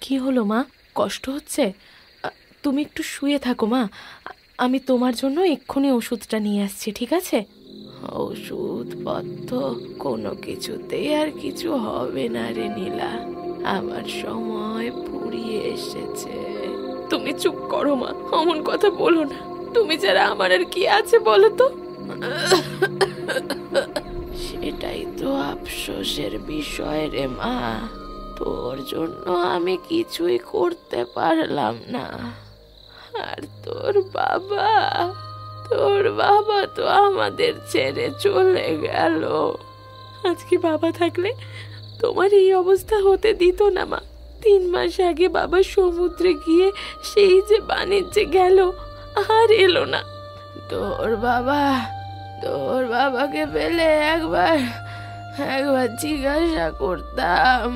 কি হলো মা? কষ্ট হচ্ছে? তুমি একটু শুয়ে থাকো মা, আমি তোমার জন্য এক্ষুনি ওষুধটা নিয়ে আসছি, ঠিক আছে? ওষুধপত্র কোনো কিছুতেই আর কিছু হবে না রে নীলা, আমার সময় ফুরিয়ে এসেছে। তুমি চুপ করো মা, অমন কথা বলো না। তুমি যারা আমার আর কি আছে বলো তো? সেটাই তো আফসোসের বিষয় রে মা, তোর জন্য আমি কিছুই করতে পারলাম না। আর তোর বাবা তো আমাদের ছেড়ে চলে গেল। আজকে বাবা থাকলে তোমার এই অবস্থা হতে দিত না মা। 3 মাস আগে বাবা সমুদ্রে গিয়ে সেই যে বাণিজ্যে গেল, আর এলো না। তোর বাবাকে পেলে একবার জিজ্ঞাসা করতাম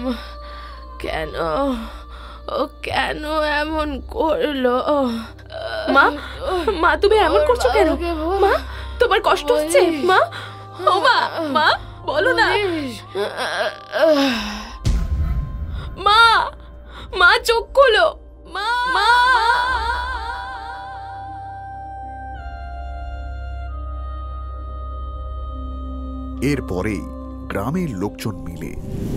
কেন এমন করলো। মা, তুমি এমন করছো কেন? মা, তোমার কষ্ট হচ্ছে? মা, ও মা বলো না। মা চোখ খোলো। মা। এরপরেই গ্রামের লোকজন মিলে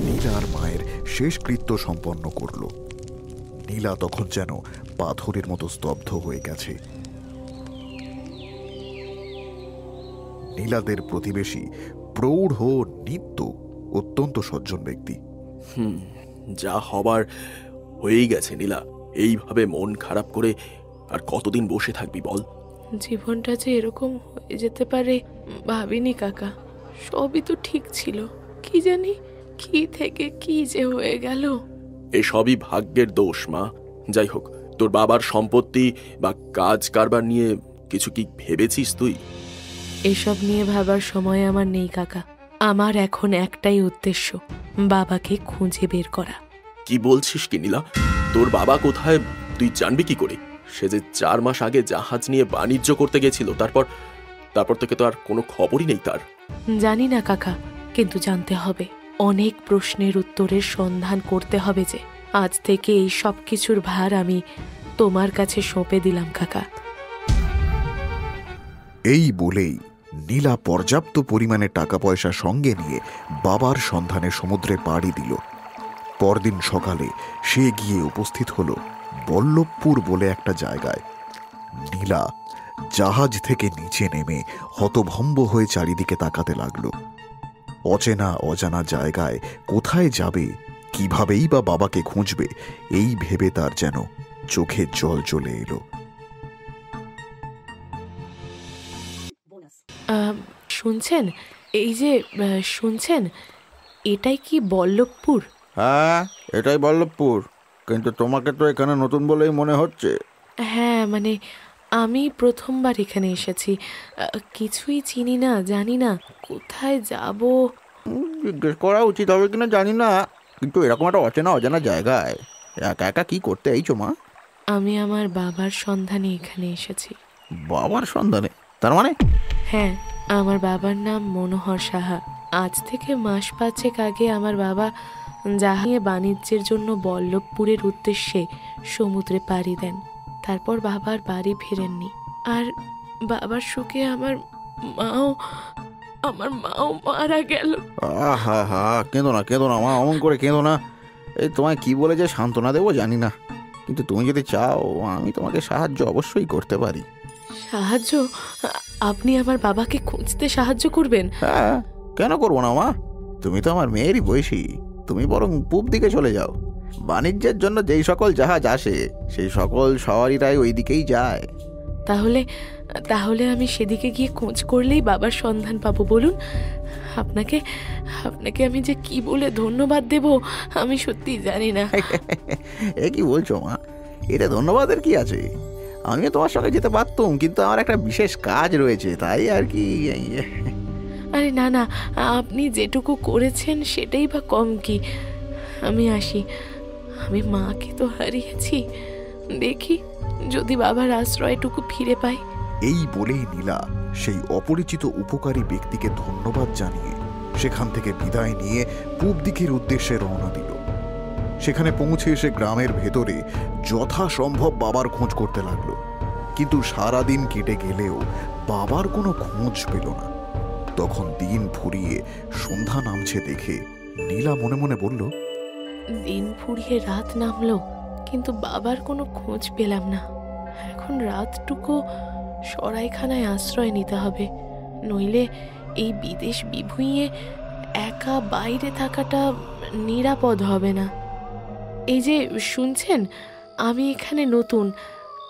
নীলার মায়ের শেষকৃত্য সম্পন্ন করল। নীলা তখন যেন পাথরের মতো স্তব্ধ হয়ে গেছে। নীলাদের প্রতিবেশী প্রৌঢ় নিত্য অত্যন্ত সজ্জন ব্যক্তি। যা হবার হয়েই গেছে নীলা, এইভাবে মন খারাপ করে আর কতদিন বসে থাকবি বল? জীবনটা যে এরকম হয়ে যেতে পারে ভাবিনি কাকা। সবই তো ঠিক ছিল, কি জানি কি থেকে কি যে হয়ে গেল। এসবই ভাগ্যের দোষ মা। যাই হোক, তোর বাবার সম্পত্তি বা কাজ কারবার নিয়ে কিছু কি ভেবেছিস তুই? এসব নিয়ে ভাবার সময় আমার নেই কাকা। আমার এখন একটাই উদ্দেশ্য, বাবাকে খুঁজে বের করা। কি বলছিস কি নীলা? তোর বাবা কোথায় তুই জানবি কি করে? সে যে 4 মাস আগে জাহাজ নিয়ে বাণিজ্য করতে গেছিল, তারপর থেকে তো আর কোনো খবরই নেই তার। জানি না কাকা, কিন্তু জানতে হবে। অনেক প্রশ্নের উত্তরের সন্ধান করতে হবে। যে আজ থেকে এই সব কিছুর ভার আমি তোমার কাছে সঁপে দিলাম কাকা। এই বলেই নীলা পর্যাপ্ত পরিমাণে টাকা পয়সা সঙ্গে নিয়ে বাবার সন্ধানে সমুদ্রে পাড়ি দিল। পরদিন সকালে সে গিয়ে উপস্থিত হল বল্লভপুর বলে একটা জায়গায়। নীলা জাহাজ থেকে নিচে নেমে হতভম্ব হয়ে চারিদিকে তাকাতে লাগলো। অচেনা অজানা জায়গায় কোথায় যাবে, কিভাবেই বা বাবাকে খুঁজবে, এই ভেবে তার যেন চোখে জল চলে এলো। শুনছেন? এই যে শুনছেন, এটাই কি বল্লভপুর? হ্যাঁ, এটাই বল্লভপুর। কিন্তু তোমাকে তো এখানে নতুন বলেই মনে হচ্ছে। হ্যাঁ, মানে আমি প্রথমবার এখানে এসেছি, কিছুই চিনি না, জানি না কোথায় যাব। জিজ্ঞেস করা উচিত হবে কিনা জানি না, কিন্তু এরকম একটা অজানা জায়গায় একা একা কি করতে এইছো মা? আমি আমার বাবার সন্ধানে এখানে এসেছি। বাবার সন্ধানে? তার মানে? হ্যাঁ, আমার বাবার নাম মনোহর সাহা। আজ থেকে 5 মাস আগে আমার বাবা জাহাজে বাণিজ্যের জন্য বল্লভপুরের উদ্দেশ্যে সমুদ্রে পাড়ি দেন। তারপর বাবার বাড়ি ফেরেননি। আর বাবার শোকে আমার মাও মারা গেল। হা হা, কেঁদো না মা, অমন করে কেঁদো না। এই তোমায় কি বলে যে সান্ত্বনা দেবো জানি না, কিন্তু তুমি যদি চাও আমি তোমাকে সাহায্য অবশ্যই করতে পারি। সাহায্য? আপনি আমার বাবাকে খুঁজতে সাহায্য করবেন? হ্যাঁ, কেন করবো না মা? তুমি তো আমার মেয়েরই বয়সী। তুমি বরং পূব দিকে চলে যাও। বাণিজ্যের জন্য যেই সকল জাহাজ আসে সেই সকল সওয়ারিরাই ওই দিকেই যায়। তাহলে আমি সেদিকে গিয়ে খোঁজ করলেই বাবার সন্ধান পাবো। বলুন, আপনাকে আমি যে কি বলে ধন্যবাদ দেব আমি সত্যি জানি না। এ কি বলছো মা? এটা ধন্যবাদের কি আছে? আমিও তোমার সঙ্গে যেতে পারতাম, কিন্তু আমার একটা বিশেষ কাজ রয়েছে, তাই আর কি। আরে না, আপনি যেটুকু করেছেন সেটাই বা কম কি। আমি আসি। আমি মাকে তো হারিয়েছি, দেখি যদি বাবার আশ্রয়টুকু ফিরে পাই। এই বলেই নীলা সেই অপরিচিত উপকারী ব্যক্তিকে ধন্যবাদ জানিয়ে সেখান থেকে বিদায় নিয়ে পূব দিকের উদ্দেশ্যে রওনা দিল। সেখানে পৌঁছে এসে গ্রামের ভেতরে যথাসম্ভব বাবার খোঁজ করতে লাগলো, কিন্তু সারাদিন কেটে গেলেও বাবার কোনো খোঁজ পেল না। তখন দিন ফুরিয়ে সন্ধ্যা নামছে দেখে নীলা মনে মনে বলল, দিন ফুরিয়ে রাত নামলো, কিন্তু বাবার কোনো খোঁজ পেলাম না। এখন রাতটুকু সরাইখানায় আশ্রয় নিতে হবে, নইলে এই বিদেশ বিভুঁইয়ে একা বাইরে থাকাটা নিরাপদ হবে না। এই যে শুনছেন, আমি এখানে নতুন,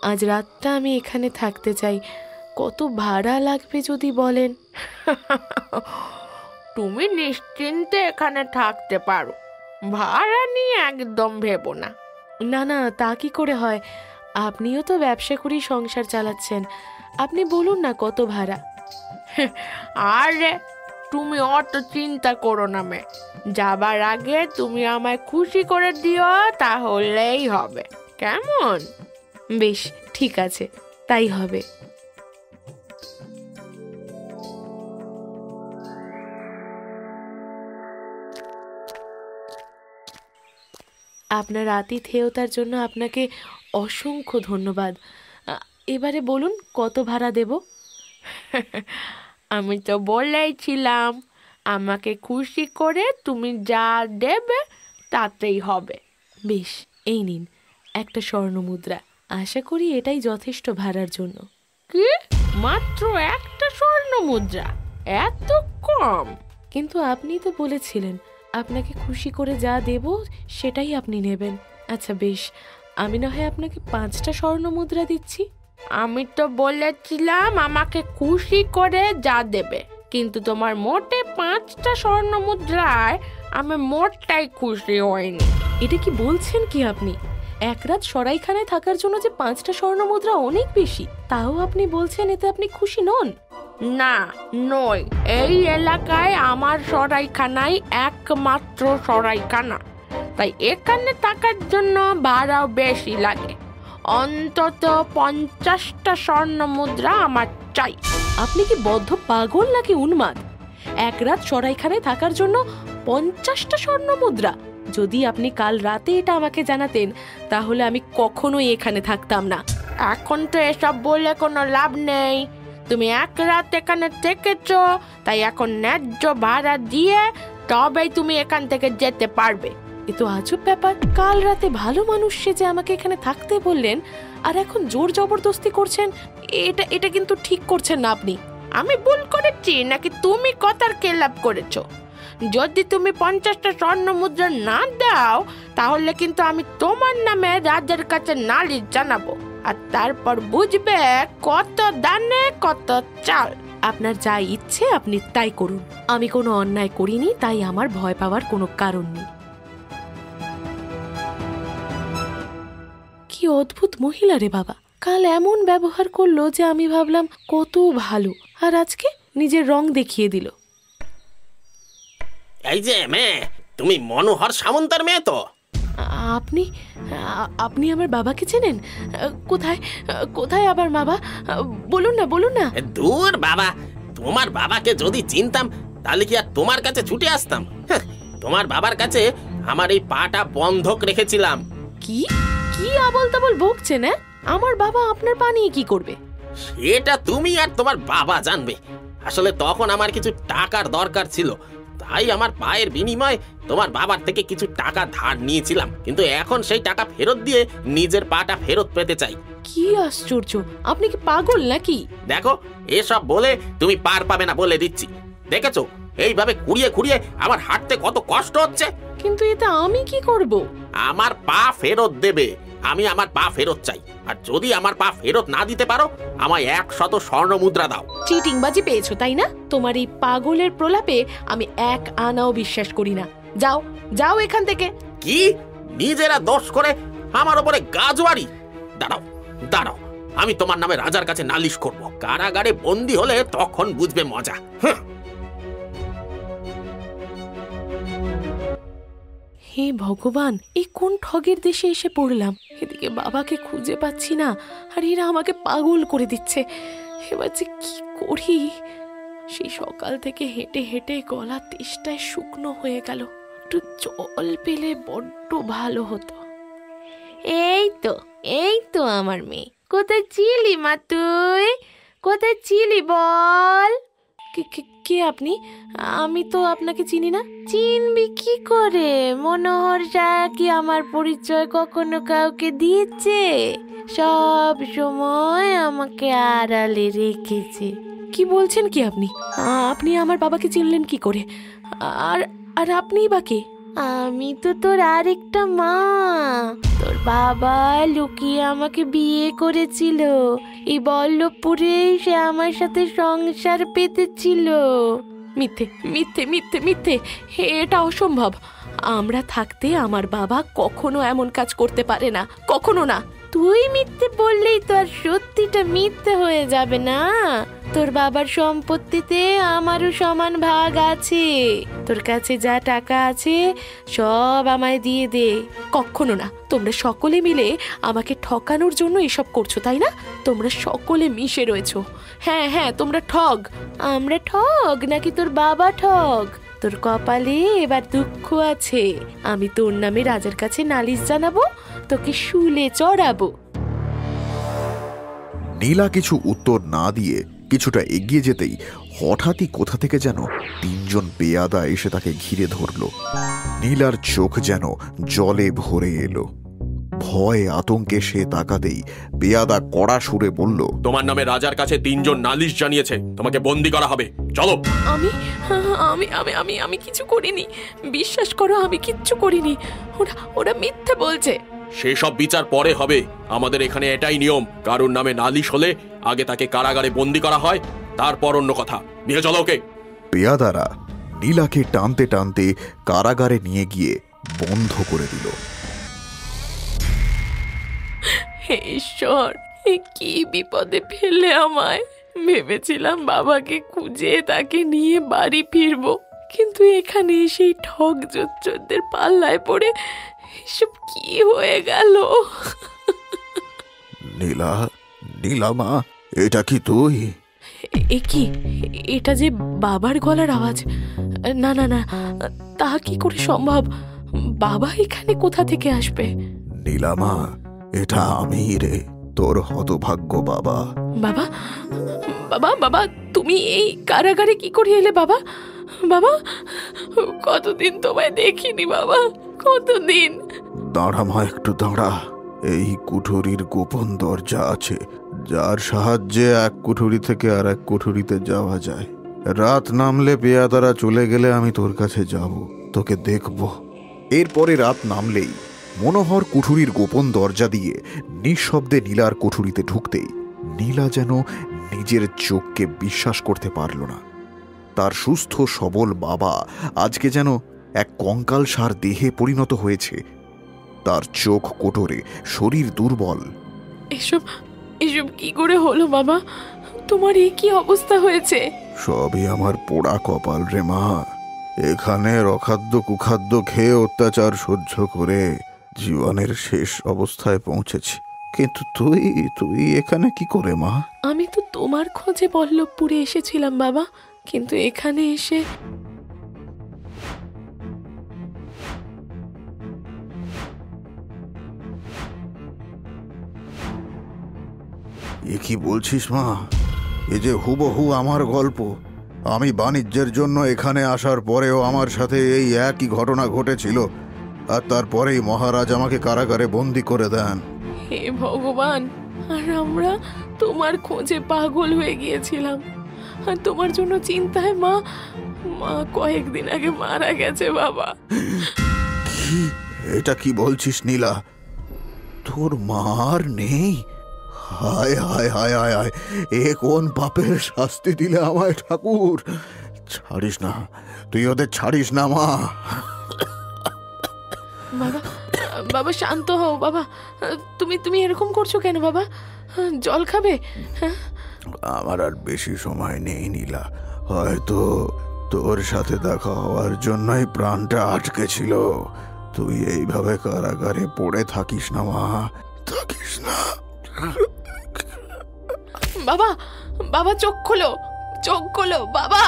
আজ রাতটা আমি এখানে থাকতে চাই। কত ভাড়া লাগবে যদি বলেন? তুমি নিশ্চিন্তে এখানে থাকতে পারো, ভাড়া নিয়ে একদম ভেবো না। না না, তা কি করে হয়? আপনিও তো ব্যবসা করেই সংসার চালাচ্ছেন, আপনি বলুন না কত ভাড়া। আরে তুমি অত চিন্তা করো না মেয়ে, যাবার আগে তুমি আমায় খুশি করে দিও, তাহলেই হবে। কেমন? বেশ, ঠিক আছে, তাই হবে। আপনার আতিথেয়তার জন্য আপনাকে অসংখ্য ধন্যবাদ। এবারে বলুন কত ভাড়া দেব? আমি তো বলেইছিলাম, আমাকে খুশি করে তুমি যা দেবে তাতেই হবে। বেশ, এই নিন একটা স্বর্ণ মুদ্রা, আশা করি এটাই যথেষ্ট ভাড়ার জন্য। কি, মাত্র একটা স্বর্ণ মুদ্রা? এত কম? কিন্তু আপনি তো বলেছিলেন আপনাকে খুশি করে যা দেব সেটাই আপনি নেবেন। আচ্ছা বেশ, আমি না হয় আপনাকে 5টা স্বর্ণ মুদ্রা দিচ্ছি। আমি তো বলেছিলাম আমাকে খুশি করে যা দেবে, কিন্তু তোমার মোটে 5টা স্বর্ণ মুদ্রায় আমি মোটটাই খুশি হইনি। এটা কি বলছেন কি আপনি? এক রাত সরাইখানায় থাকার জন্য যে 5টা স্বর্ণ মুদ্রা অনেক বেশি, তাও আপনি বলছেন এতে আপনি খুশি নন? না, নই। এই এলাকায় আমার সরাইখানাই একমাত্র সরাইখানা, তাই এখানে থাকার জন্য ভাড়াও বেশি লাগে। অন্তত 50টা স্বর্ণ মুদ্রা আমার চাই। আপনি কি বদ্ধ পাগল নাকি উন্মাদ? এক রাত সরাইখানায় থাকার জন্য 50টা স্বর্ণ মুদ্রা? যদি আপনি কাল রাতে এটা আমাকে জানাতেন, তাহলে আমি কখনোই এখানে থাকতাম না। এখন তো এসব বলে কোনো লাভ নেই। তুমি এক রাত এখানে থেকেছো, তাই এখন ন্যায্য ভাড়া দিয়ে তবেই তুমি এখান থেকে যেতে পারবে। এ তো আজব ব্যাপার, কাল রাতে ভালো মানুষ সেজে আমাকে এখানে থাকতে বললেন, আর এখন জোর জবরদস্তি করছেন। এটা কিন্তু ঠিক করছেন না আপনি। আমি ভুল করেছি নাকি তুমি কথার খেলাপ করেছো? যদি তুমি 50টা স্বর্ণ মুদ্রা না দাও, তাহলে কিন্তু আমি তোমার নামে রাজার কাছে নালিশ জানাবো, আর তারপর বুঝবে কত দানে কত চাল। আপনার যা ইচ্ছে আপনি তাই করুন, আমি কোনো অন্যায় করিনি, তাই আমার ভয় পাওয়ার কোনো কারণ নেই। কি অদ্ভুত মহিলা রে বাবা, কাল এমন ব্যবহার করলো যে আমি ভাবলাম কত ভালো, আর আজকে নিজের রং দেখিয়ে দিল। এই যে মেয়ে, তুমি মনোহর সামন্তের মেয়ে তো? আপনি আপনি আমার বাবাকে চেনেন? কোথায় কোথায় আবার বাবা? বলুন না, বলুন না। দূর বাবা, তোমার বাবাকে যদি চিনতাম তাহলে কি আর তোমার কাছে ছুটে আসতাম? তোমার বাবার কাছে আমার এই পাটা বন্ধক রেখেছিলাম। কি কি আবল তাবল বকছেন? আমার বাবা আপনার পা নিয়ে কি করবে? সেটা তুমি আর তোমার বাবা জানবে। আসলে তখন আমার কিছু টাকার দরকার ছিল, তাই আমার পায়ের বিনিময়ে তোমার বাবার থেকে কিছু টাকা ধার নিয়েছিলাম, কিন্তু এখন সেই টাকা ফেরত দিয়ে নিজের পাটা ফেরত পেতে চাই। কি আশ্চর্য, আপনি কি পাগল নাকি? দেখো, এসব বলে তুমি পার পাবে না বলে দিচ্ছি। দেখেছো এইভাবে খুঁড়িয়ে খুঁড়িয়ে আমার হাঁটতে কত কষ্ট হচ্ছে। কিন্তু এটা আমি কি করব? আমার পা ফেরত দেবে, আমি আমার পা ফেরত চাই। আর যদি আমার পা ফেরত না দিতে পারো, আমায় 100 স্বর্ণ মুদ্রা দাও। চিটিংবাজি পেয়েছো তাই না? তোমার এই পাগলের প্রলাপে আমি 1 আনাও বিশ্বাস করি না। যাও যাও এখান থেকে। কি, নিজেরা দোষ করে আমার উপরে গাজওয়ারি? দাঁড়াও দাঁড়াও, আমি তোমার নামে রাজার কাছে নালিশ করব। কারাগারে বন্দী হলে তখন বুঝবে মজা। হে ভগবান, এই কোন ঠগের দেশে এসে পড়লাম? এদিকে বাবাকে খুঁজে পাচ্ছি না, আর এরা আমাকে পাগল করে দিচ্ছে। এবার যে কি করি? সেই সকাল থেকে হেঁটে হেঁটে গলা তেষ্টায় শুকনো হয়ে গেল। একটু জল পেলে বড্ড ভালো হতো। এই তো আমার মেয়ে। কোথায় ছিলি মা তুই? কোথায় ছিলি বল? কে আপনি? আমি তো আপনাকে চিনি না। চিনবি কি করে? মনোহর সাহা কি আমার পরিচয় কখনো কাউকে দিয়েছে? সব সময় আমাকে আড়ালে রেখেছে। কি বলছেন কি আপনি? আপনি আমার বাবাকে চিনলেন কি করে? আর আর আপনিই বা কে? আমি তো তোর আরেকটা মা। তোর বাবা লুকিয়ে আমাকে বিয়ে করেছিল। এই বল্লভপুরেই সে আমার সাথে সংসার পেতেছিল। মিথ্যে মিথ্যে মিথ্যে মিথ্যে, এটা অসম্ভব। আমরা থাকতে আমার বাবা কখনো এমন কাজ করতে পারে না, কখনো না। তুই মিথ্যে বললেই তো আর সত্যিটা মিথ্যে হয়ে যাবে না। তোর বাবার সম্পত্তিতে আমারও সমান ভাগ আছে। তোর কাছে যা টাকা আছে সব আমায় দিয়ে দে। কখনো না। তোমরা সকলে মিলে আমাকে ঠকানোর জন্য এসব করছো, তাই না? তোমরা সকলে মিশে রয়েছো। হ্যাঁ হ্যাঁ, তোমরা ঠগ। আমরা ঠগ নাকি তোর বাবা ঠগ? তোর কপালে এবার দুঃখ আছে। আমি তোর নামে রাজার কাছে নালিশ জানাবো, তোকে শুলে চড়াবো। নীলা কিছু উত্তর না দিয়ে কিছুটা এগিয়ে যেতেই হঠাৎই কোথা থেকে যেন তিনজন পেয়াদা এসে তাকে ঘিরে ধরল। নীলার চোখ যেন জলে ভরে এলো। ভয়ে আতঙ্কে সে তাকাতেই পেয়াদা কড়া সুরে বলল, তোমার নামে রাজার কাছে তিনজন নালিশ জানিয়েছে, তোমাকে বন্দি করা হবে, চলো। আমি আমি আমি আমি আমি কিছু করিনি, বিশ্বাস করো, আমি কিচ্ছু করিনি। ওরা মিথ্যে বলছে। সেসব বিচার পরে হবে। আমাদের এখানে এটাই নিয়ম, কারোর নামে নালিশ হলে আগে তাকে কারাগারে বন্দি করা হয়, তারপর অন্য কথা। নিয়ে চলো ওকে। পেয়াদারা নীলাকে টানতে টানতে কারাগারে নিয়ে গিয়ে বন্ধ করে দিল। হে ঈশ্বর, কি বিপদে ফেলে আমায়। ভেবেছিলাম বাবাকে খুঁজে তাকে নিয়ে বাড়ি ফিরবো, কিন্তু এখানে সেই ঠগ জোচ্চরদের পাল্লায় পড়ে এসব কি হয়ে গেল? নীলা, নীলা মা, এটা কি তুই? এ কি? এটা যে বাবার গলার আওয়াজ। না না না, তা কি করে সম্ভব? বাবা এখানে কোথা থেকে আসবে? নীলা মা, এটা আমি রে, তোর হতভাগ্য বাবা। বাবা বাবা বাবা, তুমি এই কারাগারে কি করে এলে বাবা? বাবা, কতদিন তোমায় দেখিনি বাবা, কতদিন। দাঁড়া মা, একটু দাঁড়া। এই কুঠুরির গোপন দরজা আছে, যার সাহায্যে এক কুঠুরি থেকে আর এক কুঠুরিতে যাওয়া যায়। রাত নামলে পেয়াদারা চলে গেলে আমি তোর কাছে যাব, তোকে দেখব। এরপরে রাত নামলেই মনোহর কুঠুরির গোপন দরজা দিয়ে নিঃশব্দে নীলার কুঠুরিতে ঢুকতেই নীলা যেন নিজের চোখকে বিশ্বাস করতে পারল না। তার সুস্থ সবল বাবা আজকে যেন এক কঙ্কালসার দেহে পরিণত হয়েছে। তার চোখ কোটরে, শরীর দুর্বল। এসব এসব কি করে হলো বাবা? তোমার এই কি অবস্থা হয়েছে? সবই আমার পোড়া কপাল রে মা। এখানে অখাদ্য কুখাদ্য খেয়ে অত্যাচার সহ্য করে জীবনের শেষ অবস্থায় পৌঁছেছি। কিন্তু তুই তুই এখানে কি করে মা? আমি তো তোমার খোঁজে বল্লভপুরে এসেছিলাম বাবা, কিন্তু এখানে এসে এ কি বলছিস মা? এ যে হুবহু আমার গল্প। আমি বাণিজ্যের জন্য এখানে আসার পরেও আমার সাথে এই একই ঘটনা ঘটেছিল, আর তারপরেই মহারাজ আমাকে কারাগারে বন্দি করে দেন। হে ভগবান, আর আমরা তোমার খোঁজে পাগল হয়ে গিয়েছিলাম। আর তোমার জন্য চিন্তায় মা কয়েকদিন আগে মারা গেছে বাবা। কি? এটা কি বলছিস নীলা? তোর মার নেই? হায় হায় হায় হায় হায়, এ কোন পাপের শাস্তি দিলে আমায় ঠাকুর? ছাড়িস না, তুই ওদের ছাড়িস না মা। বাবা বাবা, শান্ত হও বাবা। তুমি এরকম করছো কেন বাবা? জল খাবে? আমার আর বেশি সময় নেই নীলা। হয়তো তোর সাথে দেখা হওয়ার জন্যই প্রাণটা আটকে ছিল। তুই এইভাবে কারাগারে পড়ে থাকিস না মা, থাকিস না। বাবা বাবা, চোখ খোলো, চোখ খোলো বাবা।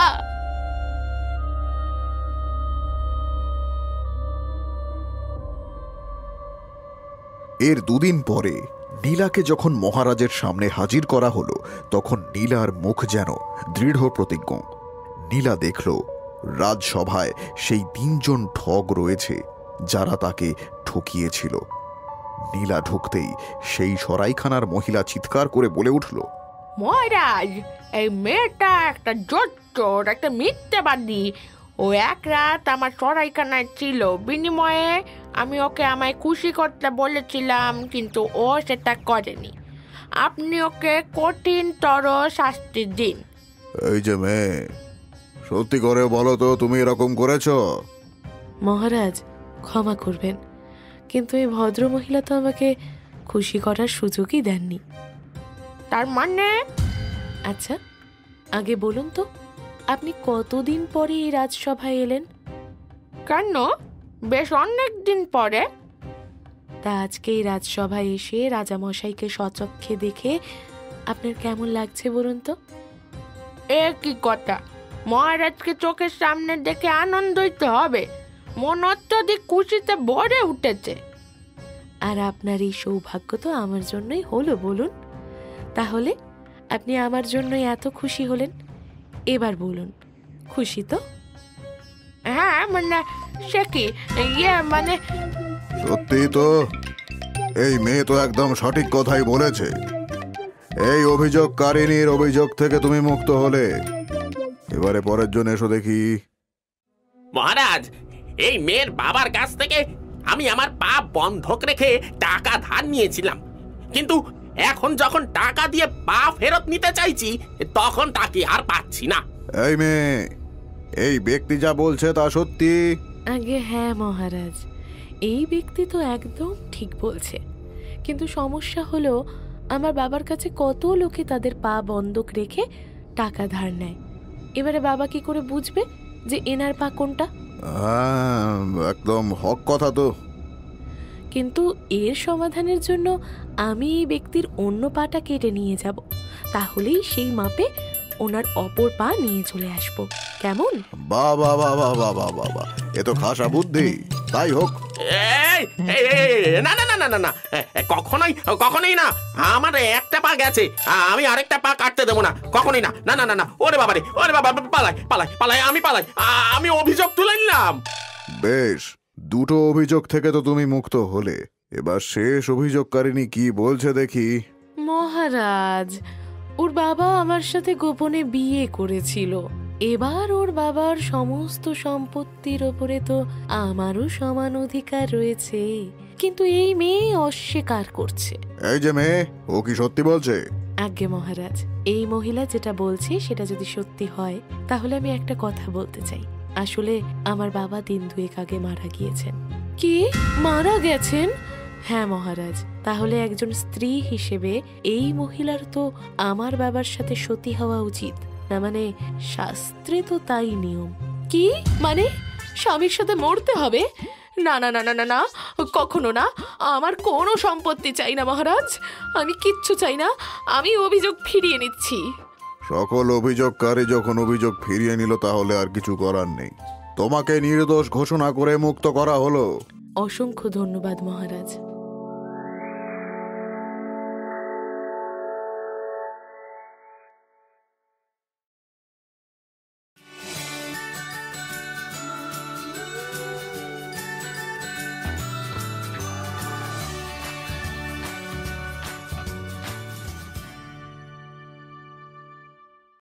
এর দুদিন পরে নীলাকে যখন মহারাজের সামনে হাজির করা হলো, তখন নীলার মুখ যেন দৃঢ় প্রতিজ্ঞ। নীলা দেখল রাজসভায় সেই 3 জন ঠগ রয়েছে যারা তাকে ঠকিয়েছিল। নীলা ঢুকতেই সেই সরাইখানার মহিলা চিৎকার করে বলে উঠল, মহারাজ, এই মেয়েটা একটা জোচ্চোর, একটা মিথ্যাবাদী। ও এক রাত আমার সরাইখানায় ছিল, বিনিময়ে আমি ওকে আমায় খুশি করতে বলেছিলাম, কিন্তু ও সেটা করেনি। আপনি ওকে কঠিনতর শাস্তি দিন। এই যে মেয়ে, সত্যি করে বলো তো তুমি এরকম করেছ? মহারাজ, ক্ষমা করবেন, কিন্তু এই ভদ্র মহিলা তো আমাকে খুশি করার সুযোগই দেননি। তার মানে? আচ্ছা, আগে বলুন তো, আপনি কতদিন পরে এই রাজসভায় এলেন? কেন, বেশ অনেক দিন পরে। তা আজকে এই রাজসভায় এসে রাজামশাইকে সচক্ষে দেখে আপনার কেমন লাগছে বলুন তো? এ কি কথা! মহারাজকে চোখের সামনে দেখে আনন্দই তো হবে। মন অত্যধিক খুশিতে ভরে উঠেছে। আর আপনার এই সৌভাগ্য তো আমার জন্যই হলো বলুন। তাহলে আপনি আমার জন্যই এত খুশি হলেন, এবার বলুন, খুশি তো? হ্যাঁ, মানে সে কি, মানে সত্যি তো, এই মেয়ে তো একদম সঠিক কথাই বলেছে। এই অভিযোগকারিনীর অভিযোগ থেকে তুমি মুক্ত হলে। এবারে পরের জন এসো দেখি। মহারাজ, এই মেয়ের বাবার কাছ থেকে আমি আমার পা বন্ধক রেখে টাকা ধার নিয়েছিলাম, কিন্তু এখন যখন টাকা দিয়ে পা ফেরত নিতে চাইছি, তখন তাকে আর পাচ্ছি না। এই মেয়ে, এই ব্যক্তি যা বলছে তা সত্যি? আগে হ্যাঁ মহারাজ, এই ব্যক্তি তো একদম ঠিক বলছে, কিন্তু সমস্যা হলো আমার বাবার কাছে কত লোকে তাদের পা বন্ধক রেখে টাকা ধার নেয়। এবারে বাবা কি করে বুঝবে যে এনার পা কোনটা? একদম হক কথা তো। কিন্তু এর সমাধানের জন্য আমি এই ব্যক্তির অন্য পাটা কেটে নিয়ে যাব, তাহলেই সেই মাপে ওনার অপর পা নিয়ে চলে আসবো। কেমন? বাবা বাবা বাবা বাবা, এ তো খাসা বুদ্ধি। তাই হোক। না না না না না না, কখনোই কখনোই না। আমার একটা পা গেছে, আমি আরেকটা পা কাটতে দেবো না, কখনোই না। না না না না, ওরে বাবা রে, ওরে বাবা, পালাই পালাই পালাই, আমি পালাই, আমি অভিযোগ তুলে নিলাম। বেশ, 2টো অভিযোগ থেকে তো তুমি মুক্ত হলে। এবার শেষ অভিযোগকারিনী কি বলছে দেখি। মহারাজ, ওর বাবা আমার সাথে গোপনে বিয়ে করেছিল। এবার ওর বাবার সমস্ত সম্পত্তির ওপরে তো আমারও সমান অধিকার রয়েছে, কিন্তু এই মেয়ে অস্বীকার করছে। এই যে মেয়ে, ও কি সত্যি বলছে? আজ্ঞে মহারাজ, এই মহিলা যেটা বলছে সেটা যদি সত্যি হয়, তাহলে আমি একটা কথা বলতে চাই। আসলে আমার বাবা 2 দিন আগে মারা গিয়েছেন। কি, মারা গেছেন? হ্যাঁ মহারাজ। তাহলে একজন স্ত্রী হিসেবে এই মহিলার তো আমার বাবার সাথে সতী হওয়া উচিত না? মানে শাস্ত্রে তো তাই নিয়ম। কি মানে স্বামীর সাথে মরতে হবে? না না না না না না, কখনো না। আমার কোনো সম্পত্তি চাই না মহারাজ, আমি কিচ্ছু চাই না। আমি অভিযোগ ফিরিয়ে নিচ্ছি। সকল অভিযোগকারী যখন অভিযোগ ফিরিয়ে নিল, তাহলে আর কিছু করার নেই। তোমাকে নির্দোষ ঘোষণা করে মুক্ত করা হলো। অসংখ্য ধন্যবাদ মহারাজ।